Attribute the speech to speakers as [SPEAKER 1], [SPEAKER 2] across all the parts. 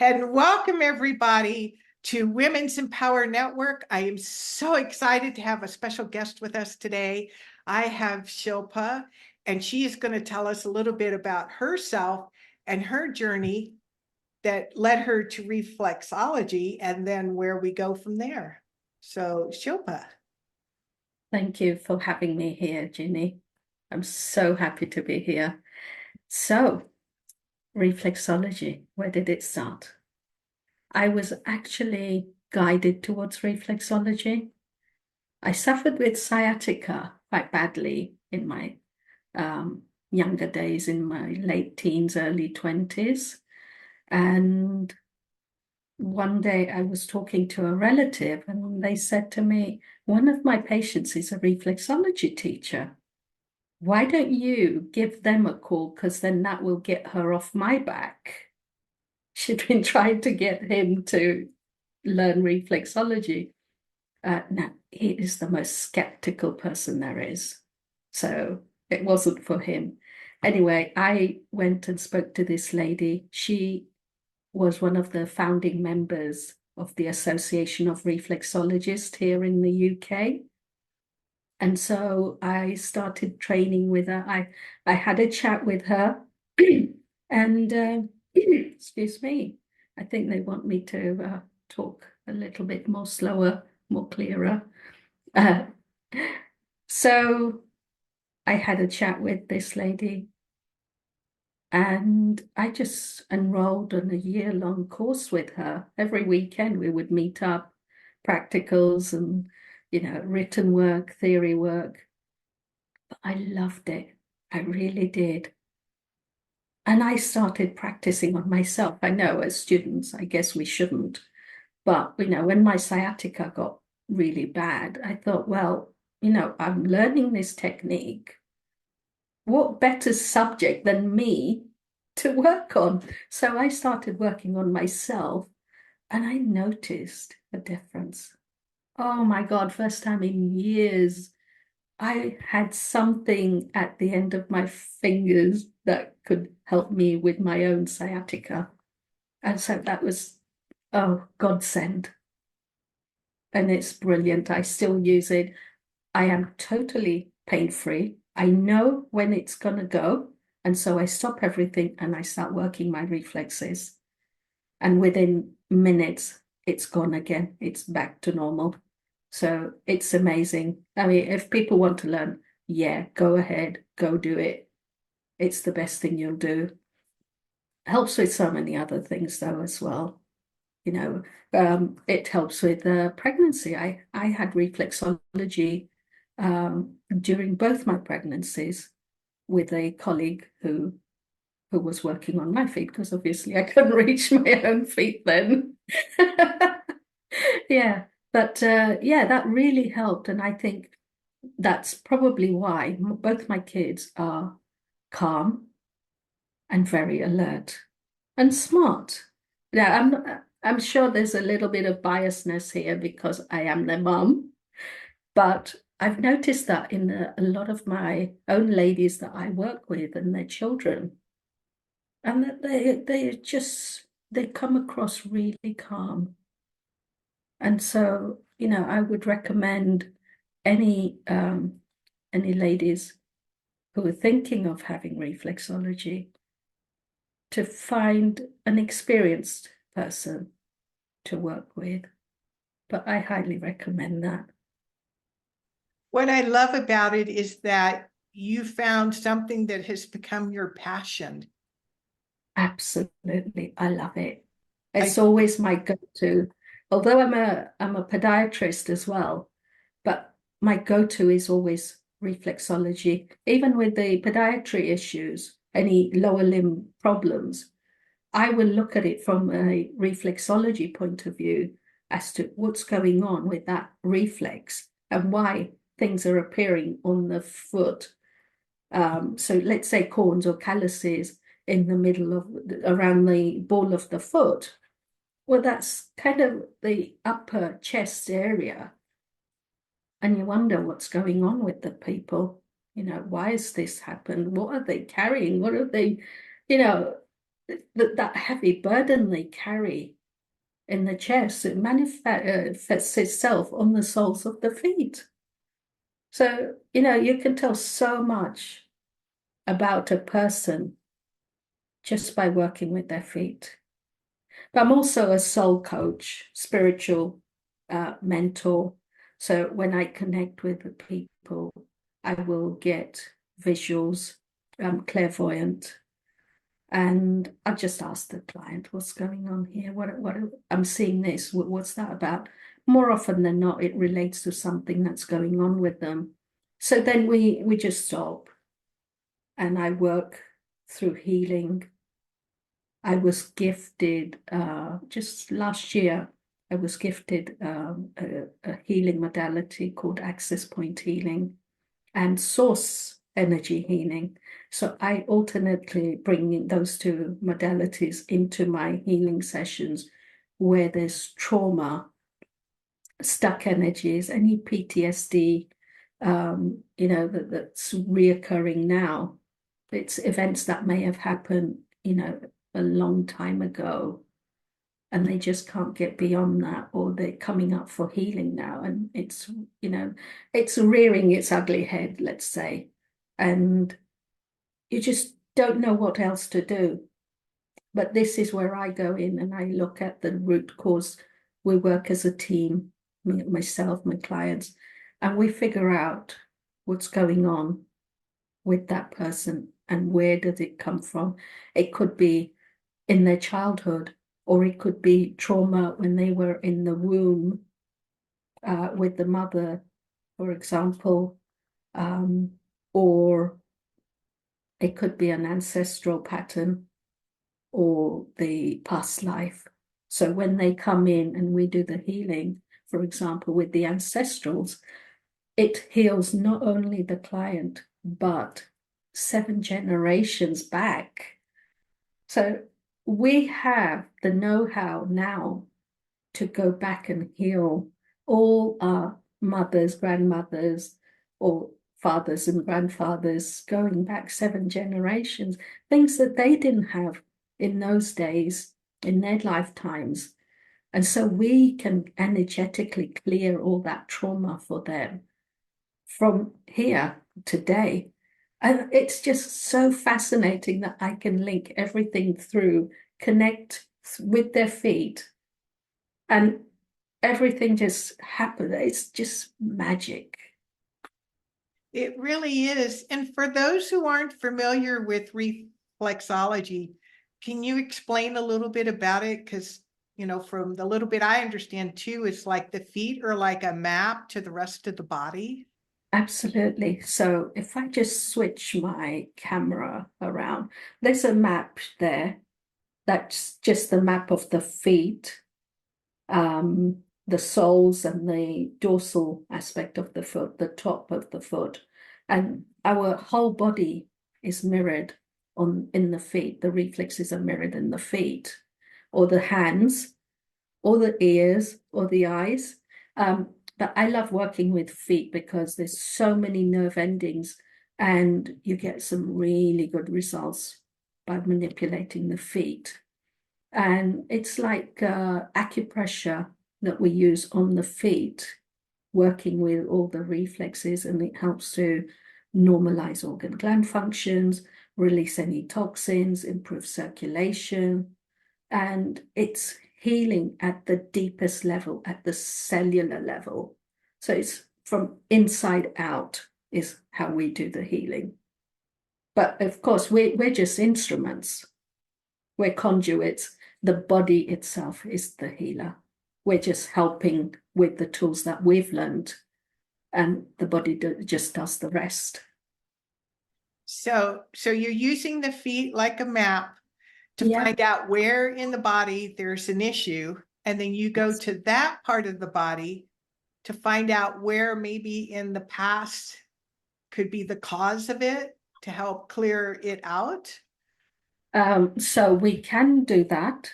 [SPEAKER 1] And welcome everybody to Women's Empower Network. I am so excited to have a special guest with us today. I have Shilpa, and she is going to tell us a little bit about herself and her journey that led her to reflexology and then where we go from there. So Shilpa.
[SPEAKER 2] Thank you for having me here, Jini. I'm so happy to be here. So, reflexology, where did it start? I was actually guided towards reflexology. I suffered with sciatica quite badly in my younger days, in my late teens, early 20s. And one day I was talking to a relative, and they said to me, one of my patients is a reflexology teacher. Why don't you give them a call? Because then that will get her off my back. She'd been trying to get him to learn reflexology. No, he is the most skeptical person there is. So it wasn't for him. Anyway, I went and spoke to this lady. She was one of the founding members of the Association of Reflexologists here in the UK. And so I started training with her. I had a chat with her, and excuse me, I think they want me to talk a little bit more slower, more clearer. Uh, so I had a chat with this lady, and I just enrolled on a year-long course with her. Every weekend we would meet up, practicals and written work, theory work. I loved it. I really did. And I started practicing on myself. I know as students, I guess we shouldn't. But, when my sciatica got really bad, I thought, well, I'm learning this technique. What better subject than me to work on? So I started working on myself, and I noticed a difference. Oh my God, first time in years. I had something at the end of my fingers that could help me with my own sciatica. And so that was, oh, godsend. And it's brilliant. I still use it. I am totally pain-free. I know when it's going to go. And so I stop everything and I start working my reflexes. And within minutes, it's gone again. It's back to normal. So it's amazing. I mean, if people want to learn, yeah, go ahead, go do it. It's the best thing you'll do. Helps with so many other things though as well. It helps with pregnancy. I had reflexology during both my pregnancies with a colleague who was working on my feet because obviously I couldn't reach my own feet then. Yeah, but yeah, that really helped. And I think that's probably why both my kids are calm and very alert and smart. Yeah, I'm sure there's a little bit of biasness here because I am their mum, but I've noticed that in a lot of my own ladies that I work with and their children, and that they come across really calm. And so, I would recommend any ladies who are thinking of having reflexology to find an experienced person to work with. But I highly recommend that.
[SPEAKER 1] What I love about it is that you found something that has become your passion.
[SPEAKER 2] Absolutely. I love it.
[SPEAKER 1] I
[SPEAKER 2] It's always my go-to. Although I'm a podiatrist as well, but my go-to is always reflexology. Even with the podiatry issues, any lower limb problems, I will look at it from a reflexology point of view as to what's going on with that reflex and why things are appearing on the foot. So let's say corns or calluses in the middle of around the ball of the foot. Well, that's kind of the upper chest area. And you wonder what's going on with the people. Why has this happened? What are they carrying? What are they, you know, that heavy burden they carry in the chest, it manifests itself on the soles of the feet. So, you can tell so much about a person just by working with their feet. But I'm also a soul coach, spiritual mentor. So when I connect with the people, I will get visuals, clairvoyant, and I just ask the client, "What's going on here? What I'm seeing this. What's that about?" More often than not, it relates to something that's going on with them. So then we just stop, and I work through healing. I was gifted just last year. I was gifted a healing modality called access point healing and source energy healing. So I alternately bring in those two modalities into my healing sessions where there's trauma, stuck energies, any PTSD, that's reoccurring now. It's events that may have happened, a long time ago, and they just can't get beyond that, or they're coming up for healing now, and it's rearing its ugly head, let's say, and you just don't know what else to do. But this is where I go in and I look at the root cause. We work as a team, myself, my clients, and we figure out what's going on with that person and where does it come from. It could be in their childhood, or it could be trauma when they were in the womb with the mother, for example, or it could be an ancestral pattern or the past life. So when they come in and we do the healing, for example, with the ancestrals, it heals not only the client, but 7 generations back. So we have the know-how now to go back and heal all our mothers, grandmothers, or fathers and grandfathers going back 7 generations, things that they didn't have in those days, in their lifetimes. And so we can energetically clear all that trauma for them from here today. And it's just so fascinating that I can link everything through, connect with their feet, and everything just happens. It's just magic.
[SPEAKER 1] It really is. And for those who aren't familiar with reflexology, can you explain a little bit about it? Because, from the little bit I understand too, it's like the feet are like a map to the rest of the body.
[SPEAKER 2] Absolutely. So if I just switch my camera around, there's a map there. That's just the map of the feet, the soles and the dorsal aspect of the foot, the top of the foot. And our whole body is mirrored in the feet. The reflexes are mirrored in the feet, or the hands, or the ears, or the eyes. But I love working with feet because there's so many nerve endings, and you get some really good results by manipulating the feet. And it's like acupressure that we use on the feet, working with all the reflexes, and it helps to normalize organ gland functions, release any toxins, improve circulation, and it's healing at the deepest level, at the cellular level. So it's from inside out is how we do the healing. But of course, we're just instruments. We're conduits. The body itself is the healer. We're just helping with the tools that we've learned, and the body just does the rest.
[SPEAKER 1] So you're using the feet like a map to
[SPEAKER 2] Yeah.
[SPEAKER 1] find out where in the body there's an issue. And then you go to that part of the body to find out where maybe in the past could be the cause of it to help clear it out.
[SPEAKER 2] So we can do that.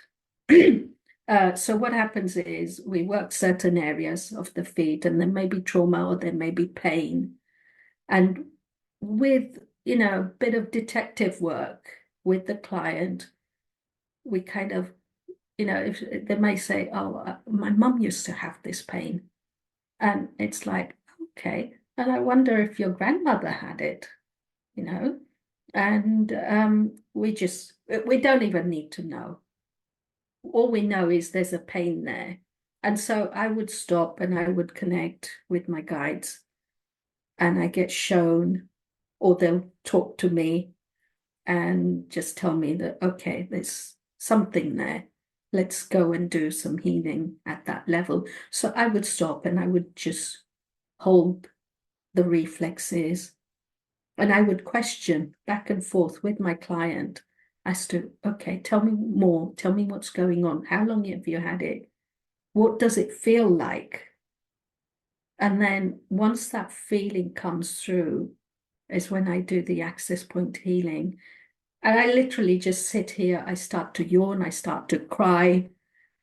[SPEAKER 2] So what happens is we work certain areas of the feet, and there may be trauma or there may be pain. And with, a bit of detective work with the client, we kind of, if they may say, oh, my mum used to have this pain. And it's like, okay. And I wonder if your grandmother had it, you know? And we don't even need to know. All we know is there's a pain there. And so I would stop and I would connect with my guides and I get shown, or they'll talk to me and just tell me that, okay, there's something there. Let's go and do some healing at that level. So I would stop and I would just hold the reflexes and I would question back and forth with my client as to, okay, tell me more. Tell me what's going on. How long have you had it? What does it feel like? And then once that feeling comes through, is when I do the access point healing. And I literally just sit here, I start to yawn, I start to cry.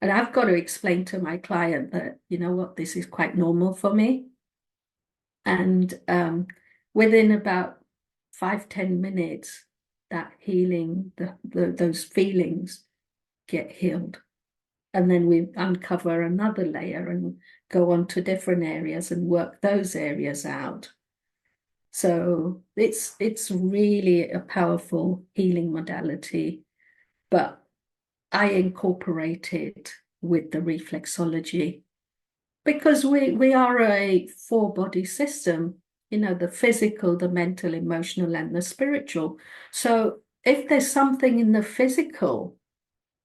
[SPEAKER 2] And I've got to explain to my client that, you know what, this is quite normal for me. And within about 5-10 minutes, that healing, those feelings get healed. And then we uncover another layer and go on to different areas and work those areas out. So it's really a powerful healing modality, but I incorporate it with the reflexology because we are a four-body system, the physical, the mental, emotional, and the spiritual. So if there's something in the physical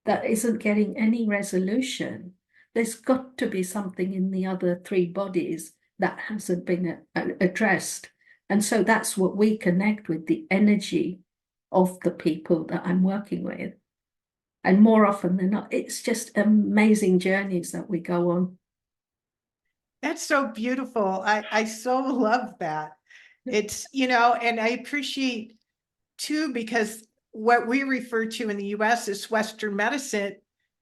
[SPEAKER 2] that isn't getting any resolution, there's got to be something in the other three bodies that hasn't been addressed. And so that's what we connect with, the energy of the people that I'm working with. And more often than not, it's just amazing journeys that we go on.
[SPEAKER 1] That's so beautiful. I so love that. It's, and I appreciate too, because what we refer to in the US as Western medicine,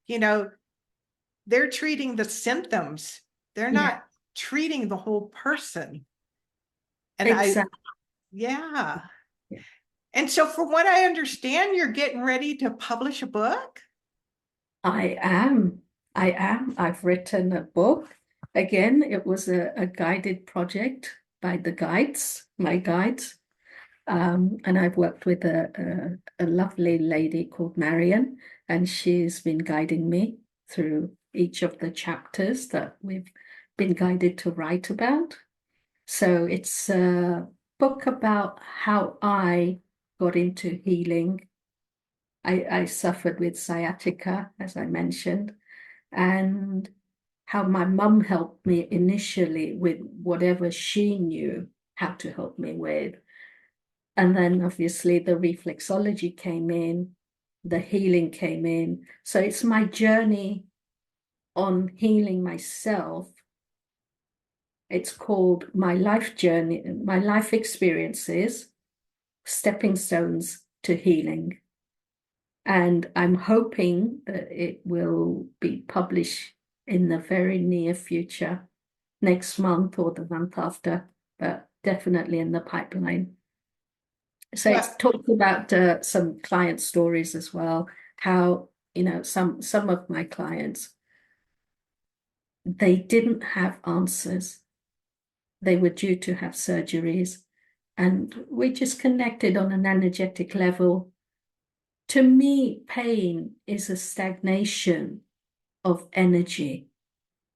[SPEAKER 1] you know, they're treating the symptoms. They're
[SPEAKER 2] Yeah,
[SPEAKER 1] not treating the whole person. And
[SPEAKER 2] exactly.
[SPEAKER 1] yeah.
[SPEAKER 2] Yeah.
[SPEAKER 1] And so from what I understand, you're getting ready to publish a book?
[SPEAKER 2] I am. I am. I've written a book. Again, it was a guided project by the guides, my guides. And I've worked with a lovely lady called Marion, and she's been guiding me through each of the chapters that we've been guided to write about. So it's a book about how I got into healing. I suffered with sciatica, as I mentioned, and how my mum helped me initially with whatever she knew how to help me with. And then obviously the reflexology came in, the healing came in. So it's my journey on healing myself. It's called My Life Journey, My Life Experiences, Stepping Stones to Healing. And I'm hoping that it will be published in the very near future, next month or the month after, but definitely in the pipeline. So
[SPEAKER 1] Well,
[SPEAKER 2] it's talked about some client stories as well, how, some of my clients, they didn't have answers. They were due to have surgeries, and we just connected on an energetic level. To me, pain is a stagnation of energy.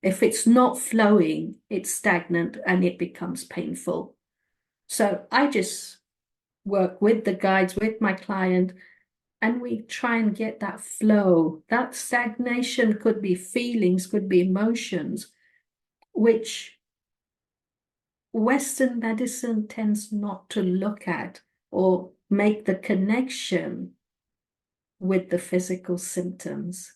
[SPEAKER 2] If it's not flowing, it's stagnant and it becomes painful. So I just work with the guides, with my client, and we try and get that flow. That stagnation could be feelings, could be emotions, which Western medicine tends not to look at or make the connection with the physical symptoms.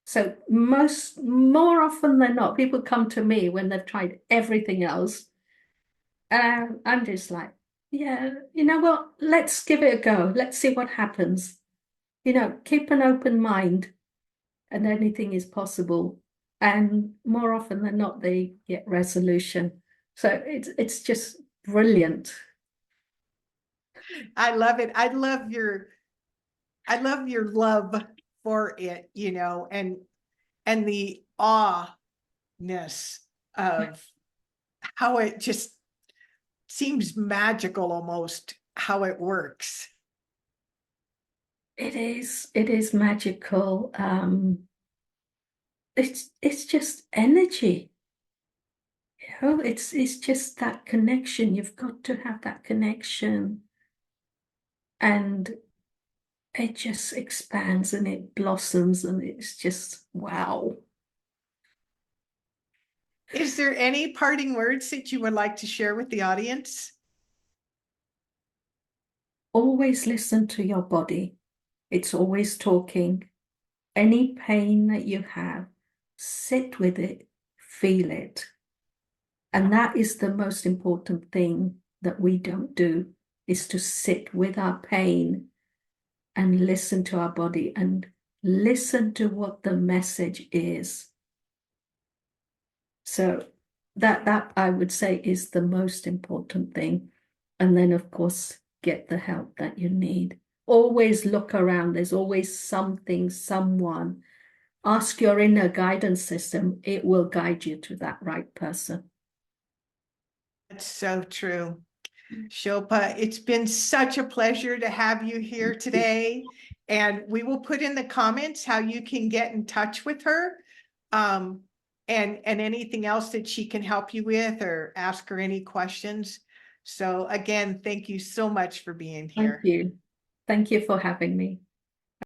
[SPEAKER 2] So more often than not, people come to me when they've tried everything else. And I'm just like, yeah, you know what? Let's give it a go. Let's see what happens. Keep an open mind and anything is possible. And more often than not, they get resolution. So it's just brilliant.
[SPEAKER 1] I love it. I love your love for it, and the awness of how it just seems magical almost how it works.
[SPEAKER 2] It is magical. It's just energy. It's just that connection. You've got to have that connection, and it just expands and it blossoms, and it's just wow.
[SPEAKER 1] Is there any parting words that you would like to share with the audience?
[SPEAKER 2] Always listen to your body. It's always talking. Any pain that you have, sit with it, feel it. And that is the most important thing that we don't do, is to sit with our pain and listen to our body and listen to what the message is. So that I would say is the most important thing. And then of course, get the help that you need. Always look around. There's always something, someone. Ask your inner guidance system. It will guide you to that right person.
[SPEAKER 1] That's so true. Shilpa, it's been such a pleasure to have you here today. And we will put in the comments how you can get in touch with her. And anything else that she can help you with, or ask her any questions. So again, thank you so much for being
[SPEAKER 2] Thank
[SPEAKER 1] here.
[SPEAKER 2] you. Thank you for having me.